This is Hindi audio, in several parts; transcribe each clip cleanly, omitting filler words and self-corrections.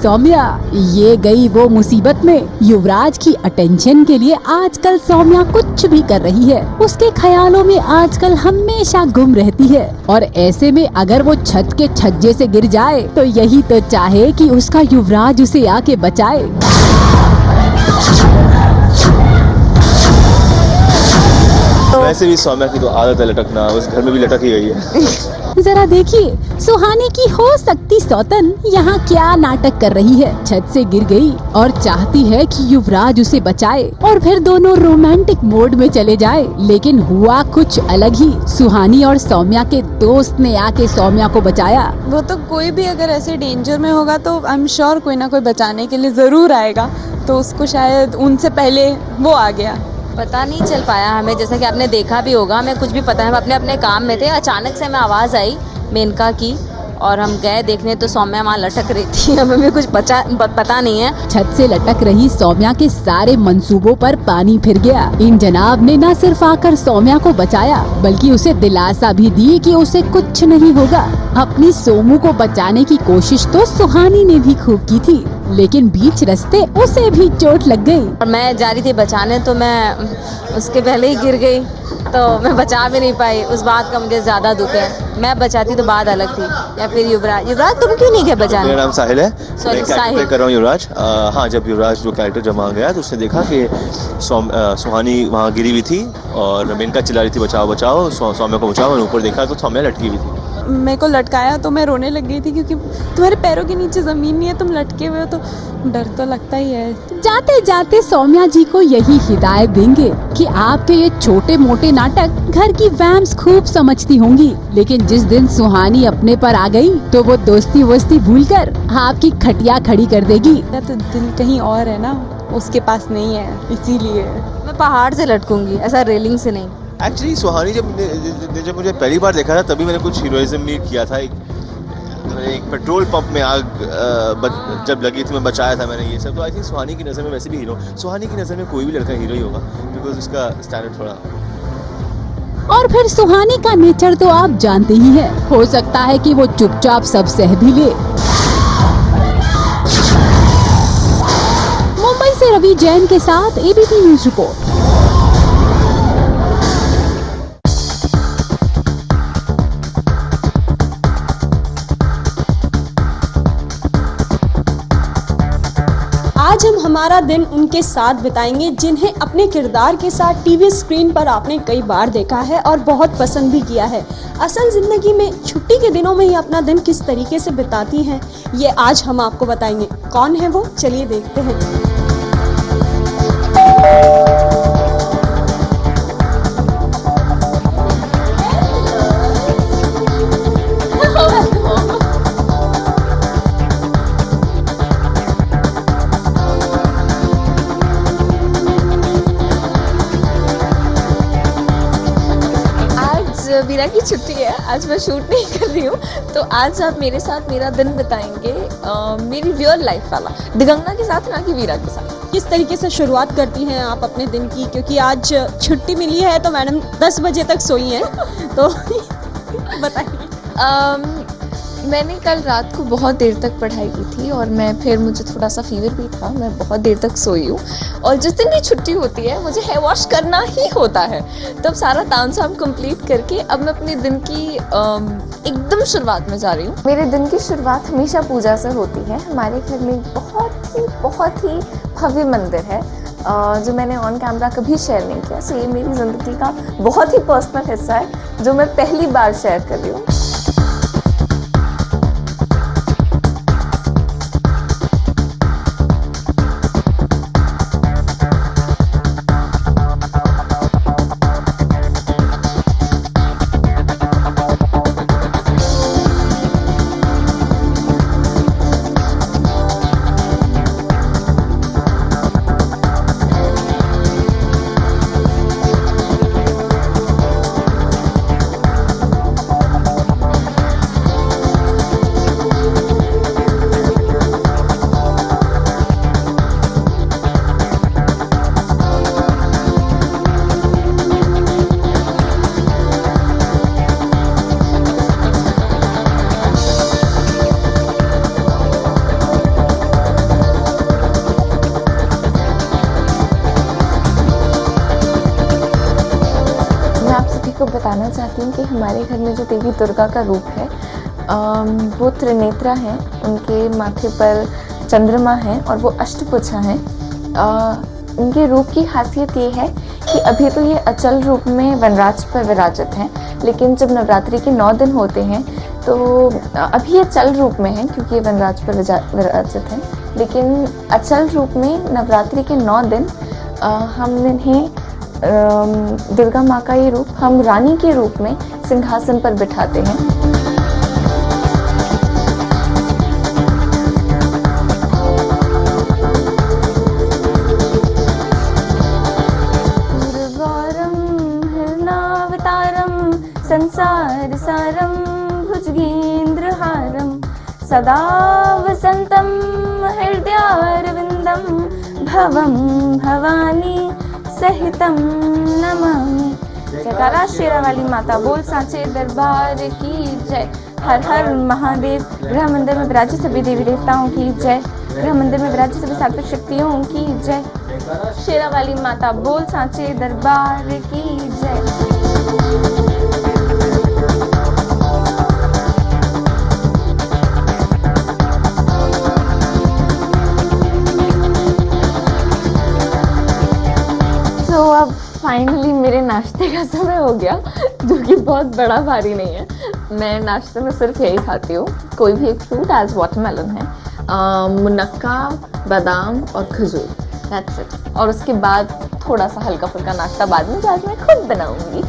सौम्या, ये गई वो मुसीबत में। युवराज की अटेंशन के लिए आजकल सौम्या कुछ भी कर रही है। उसके ख्यालों में आजकल हमेशा गुम रहती है और ऐसे में अगर वो छत के छज्जे से गिर जाए तो यही तो चाहे कि उसका युवराज उसे आके बचाए। वैसे भी सौम्या की तो आदत है लटकना, उस घर में भी लटक ही गई है। जरा देखिए सुहानी की हो सकती सौतन यहाँ क्या नाटक कर रही है। छत से गिर गई और चाहती है कि युवराज उसे बचाए और फिर दोनों रोमांटिक मोड में चले जाए, लेकिन हुआ कुछ अलग ही। सुहानी और सौम्या के दोस्त ने आके सौम्या को बचाया। वो तो कोई भी अगर ऐसे डेंजर में होगा तो आई एम श्योर कोई ना कोई बचाने के लिए जरूर आएगा, तो उसको शायद उनसे पहले वो आ गया। पता नहीं चल पाया हमें, जैसा कि आपने देखा भी होगा, हमें कुछ भी पता है। हम अपने अपने काम में थे, अचानक से हमें आवाज़ आई मेनका की और हम गए देखने तो सौम्या वहाँ लटक रही थी। हमें भी कुछ पता नहीं है। छत से लटक रही सौम्या के सारे मंसूबों पर पानी फिर गया। इन जनाब ने न सिर्फ आकर सौम्या को बचाया बल्कि उसे दिलासा भी दी कि उसे कुछ नहीं होगा। अपनी सोमू को बचाने की कोशिश तो सुहानी ने भी खूब की थी, लेकिन बीच रास्ते उसे भी चोट लग गई। और मैं जा रही थी बचाने तो मैं उसके पहले ही गिर गई, तो मैं बचा भी नहीं पाई। उस बात का मुझे ज्यादा दुख है। मैं बचाती तो बात अलग थी। या फिर युवराज तुम क्यों नहीं गए बचाने? मेरा नाम साहिल है, सॉरी साहिल कर रहा हूँ युवराज। हाँ, जब युवराज जो कैरेक्टर जब वहाँ गया तो उसने देखा कि सुहानी वहाँ गिरी हुई थी और मेनका चिल्ला रही थी बचाओ बचाओ, सौम्या को बचाओ। और ऊपर देखा तो सौम्या लटकी हुई थी। मेरे को लटकाया तो मैं रोने लग गई थी क्योंकि तुम्हारे पैरों के नीचे जमीन नहीं है, तुम लटके हुए हो तो डर तो लगता ही है। जाते जाते सौम्या जी को यही हिदायत देंगे कि आपके ये छोटे मोटे नाटक घर की वैम्स खूब समझती होंगी, लेकिन जिस दिन सुहानी अपने पर आ गई तो वो दोस्ती वोस्ती भूलकर आपकी खटिया खड़ी कर देगी। तो दिल कहीं और है ना, उसके पास नहीं है, इसीलिए मैं पहाड़ से लटकूंगी, ऐसा रेलिंग से नहीं। एक्चुअली सुहानी जब मुझे पहली बार देखा था तभी मैंने कुछ हीरोइज्म भी किया था। एक पेट्रोल पंप में आग जब लगी थी मैं बचाया था मैंने ये सब। तो आई थिंक सुहानी की नज़र में वैसे भी हीरो, सुहानी की नज़र में कोई भी लड़का हीरो ही होगा, बिकॉज उसका स्टैंडर्ड थोड़ा। और फिर सुहानी का नेचर तो आप जानते ही हैं। हो सकता है कि वो चुपचाप सब सह भी ले। मुंबई से रवि जैन के साथ एबीपी न्यूज रिपोर्ट। आज हम हमारा दिन उनके साथ बिताएंगे जिन्हें अपने किरदार के साथ टीवी स्क्रीन पर आपने कई बार देखा है और बहुत पसंद भी किया है। असल जिंदगी में छुट्टी के दिनों में ही अपना दिन किस तरीके से बिताती हैं, ये आज हम आपको बताएंगे। कौन है वो, चलिए देखते हैं। वीरा की छुट्टी है, आज मैं शूट नहीं कर रही हूँ, तो आज आप मेरे साथ मेरा दिन बिताएंगे मेरी रियल लाइफ वाला, दिगंगा के साथ, ना कि वीरा के साथ। किस तरीके से शुरुआत करती हैं आप अपने दिन की, क्योंकि आज छुट्टी मिली है तो मैडम 10 बजे तक सोई हैं, तो बताइए। मैंने कल रात को बहुत देर तक पढ़ाई की थी और फिर मुझे थोड़ा सा फीवर भी था, मैं बहुत देर तक सोई हूँ। और जिस दिन भी छुट्टी होती है मुझे हेयर वॉश करना ही होता है, तब सारा तामझाम कंप्लीट करके अब मैं अपने दिन की एकदम शुरुआत में जा रही हूँ। मेरे दिन की शुरुआत हमेशा पूजा से होती है। हमारे घर में बहुत ही भव्य मंदिर है जो मैंने ऑन कैमरा कभी शेयर नहीं किया, सो ये मेरी ज़िंदगी का बहुत ही पर्सनल हिस्सा है जो मैं पहली बार शेयर कर रही हूँ। बताना चाहती हूँ कि हमारे घर में जो देवी दुर्गा का रूप है वो त्रिनेत्रा हैं, उनके माथे पर चंद्रमा है और वो अष्टभुजा हैं। उनके रूप की खासियत ये है कि अभी तो ये अचल रूप में वनराज पर विराजित हैं, लेकिन जब नवरात्रि के 9 दिन होते हैं तो अभी ये चल रूप में हैं क्योंकि ये वनराज पर विराजित हैं, लेकिन अचल रूप में नवरात्रि के 9 दिन हम इन्हें दुर्गा माँ का ये रूप हम रानी के रूप में सिंहासन पर बिठाते हैं। संसार सारम भुजगेन्द्रहारम सदा वसंतम हृदयारविंदम भवम भवानी सहितम नमामि। जयकारा शेरा वाली माता बोल सांचे दरबार की जय। हर हर महादेव। गृह मंदिर में विराजित सभी देवी देवताओं की जय। गृह मंदिर में विराजित सभी सात्विक शक्तियों की जय। शेरा वाली माता बोल सांचे दरबार की जय। तो अब फाइनली मेरे नाश्ते का समय हो गया, जो कि बहुत बड़ा भारी नहीं है। मैं नाश्ते में सिर्फ यही खाती हूँ, कोई भी एक फ्रूट, एज वाटरमेलन है, मुनक्का, बादाम और खजूर, दैट्स इट। और उसके बाद थोड़ा सा हल्का फुल्का नाश्ता बाद में, जो आज मैं खुद बनाऊंगी।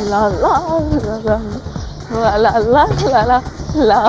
ला ला ला ला ला ला।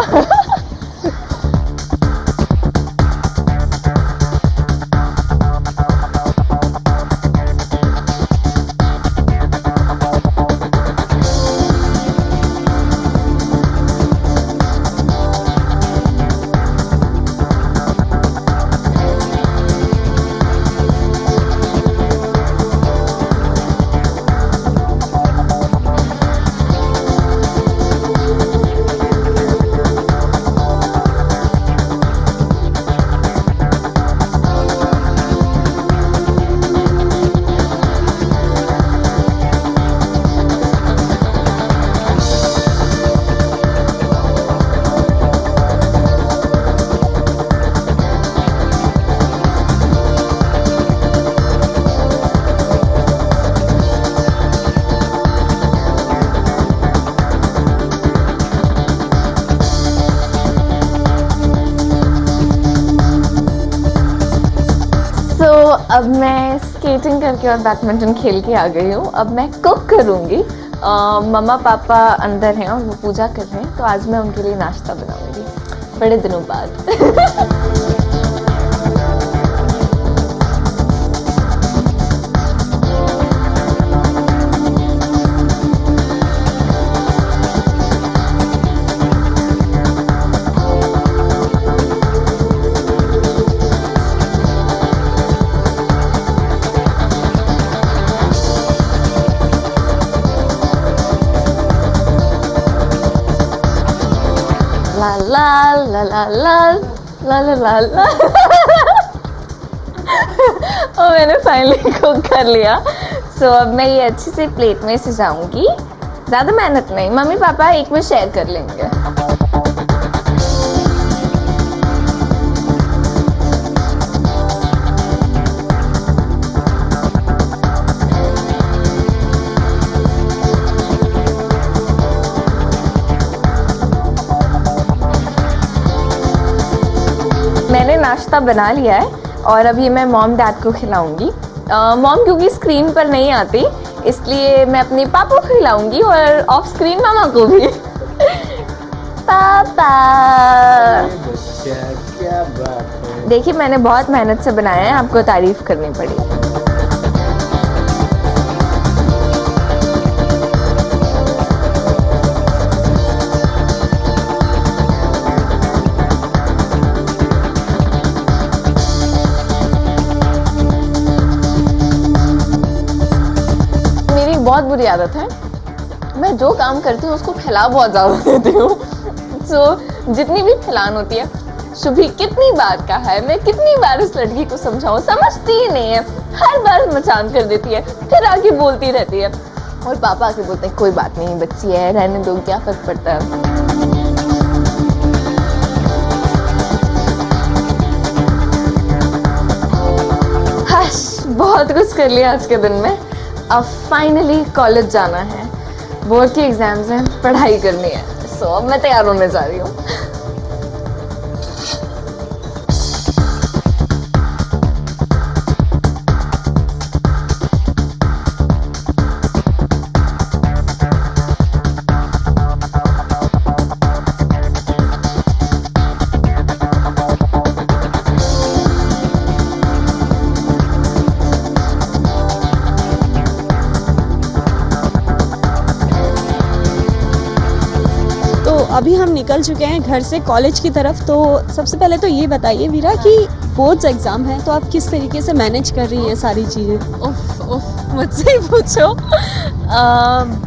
अब मैं स्केटिंग करके और बैडमिंटन खेल के आ गई हूँ। अब मैं कुक करूँगी। मम्मा पापा अंदर हैं और वो पूजा कर रहे हैं, तो आज मैं उनके लिए नाश्ता बनाऊँगी बड़े दिनों बाद। ला ला ला ला ला ला ला ला। और मैंने फाइनली कुक कर लिया। सो अब मैं ये अच्छे से प्लेट में सजाऊंगी। ज़्यादा मेहनत नहीं, मम्मी पापा एक में शेयर कर लेंगे। मैंने नाश्ता बना लिया है और अब ये मैं मॉम डैड को खिलाऊंगी। मॉम क्योंकि स्क्रीन पर नहीं आती, इसलिए मैं अपने पापा को खिलाऊंगी और ऑफ स्क्रीन मामा को भी। पापा। क्या बात है। देखिए मैंने बहुत मेहनत से बनाया है, आपको तारीफ करनी पड़ी। मेरी बहुत बुरी आदत है, मैं जो काम करती हूँ उसको फैला बहुत ज्यादा देती हूँ। सो जितनी भी फैलान होती है, शुभी कितनी बार कहा है, मैं कितनी बार इस लड़की को समझाऊं, समझती ही नहीं है, हर बार मचान कर देती है, फिर आगे बोलती रहती है। और पापा आके बोलते हैं कोई बात नहीं, बच्ची है, रहने दो, क्या फर्क पड़ता है। बहुत कुछ कर लिया आज के दिन में, अब फाइनली कॉलेज जाना है, बोर्ड के एग्जाम्स हैं, पढ़ाई करनी है। सो अब मैं तैयार होने जा रही हूँ। अभी हम निकल चुके हैं घर से कॉलेज की तरफ। तो सबसे पहले तो ये बताइए वीरा कि बोर्ड्स एग्जाम है, तो आप किस तरीके से मैनेज कर रही हैं सारी चीज़ें? मुझसे ही पूछो।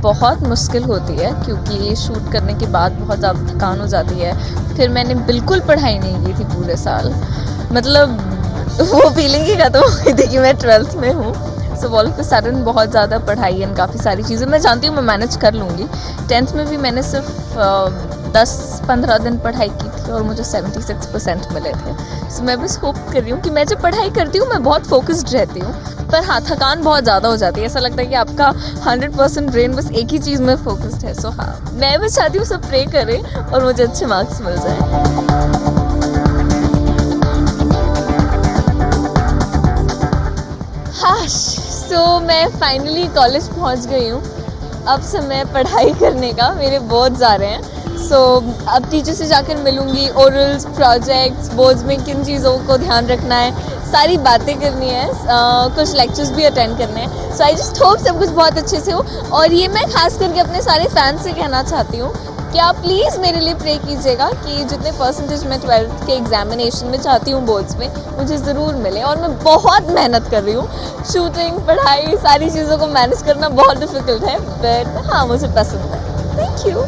बहुत मुश्किल होती है क्योंकि शूट करने के बाद बहुत ज़्यादा थकान हो जाती है। फिर मैंने बिल्कुल पढ़ाई नहीं की थी पूरे साल, मतलब वो फीलिंग ही खत्म हो गई थी कि मैं 12th में हूँ। So all of a sudden बहुत ज़्यादा पढ़ाई एंड काफ़ी सारी चीज़ें मैं जानती हूँ मैं मैनेज कर लूँगी। 10th में भी मैंने सिर्फ 10-15 दिन पढ़ाई की थी और मुझे 76% मिले थे। सो मैं बस होप कर रही हूँ कि मैं जब पढ़ाई करती हूँ मैं बहुत फोकस्ड रहती हूँ, पर हाँ थकान बहुत ज़्यादा हो जाती है। ऐसा लगता है कि आपका 100% ब्रेन बस एक ही चीज़ में फोकस्ड है। सो हाँ मैं बस चाहती हूँ सब प्रे करें और मुझे अच्छे मार्क्स मिल जाए। सो मैं फाइनली कॉलेज पहुंच गई हूँ। अब समय पढ़ाई करने का, मेरे बोर्ड्स आ रहे हैं। सो अब टीचर से जाकर मिलूंगी, ओरल्स, प्रोजेक्ट्स, बोर्ड्स में किन चीज़ों को ध्यान रखना है, सारी बातें करनी है, कुछ लेक्चर्स भी अटेंड करने हैं। सो आई जस्ट होप सब कुछ बहुत अच्छे से हो। और ये मैं खास करके अपने सारे फैंस से कहना चाहती हूँ कि आप प्लीज़ मेरे लिए प्रे कीजिएगा कि जितने परसेंटेज मैं 12th के एग्जामिनेशन में चाहती हूँ बोर्ड्स में, मुझे ज़रूर मिले। और मैं बहुत मेहनत कर रही हूँ, शूटिंग, पढ़ाई, सारी चीज़ों को मैनेज करना बहुत डिफ़िकल्ट है, बट हाँ मुझे पसंद है। Thank you.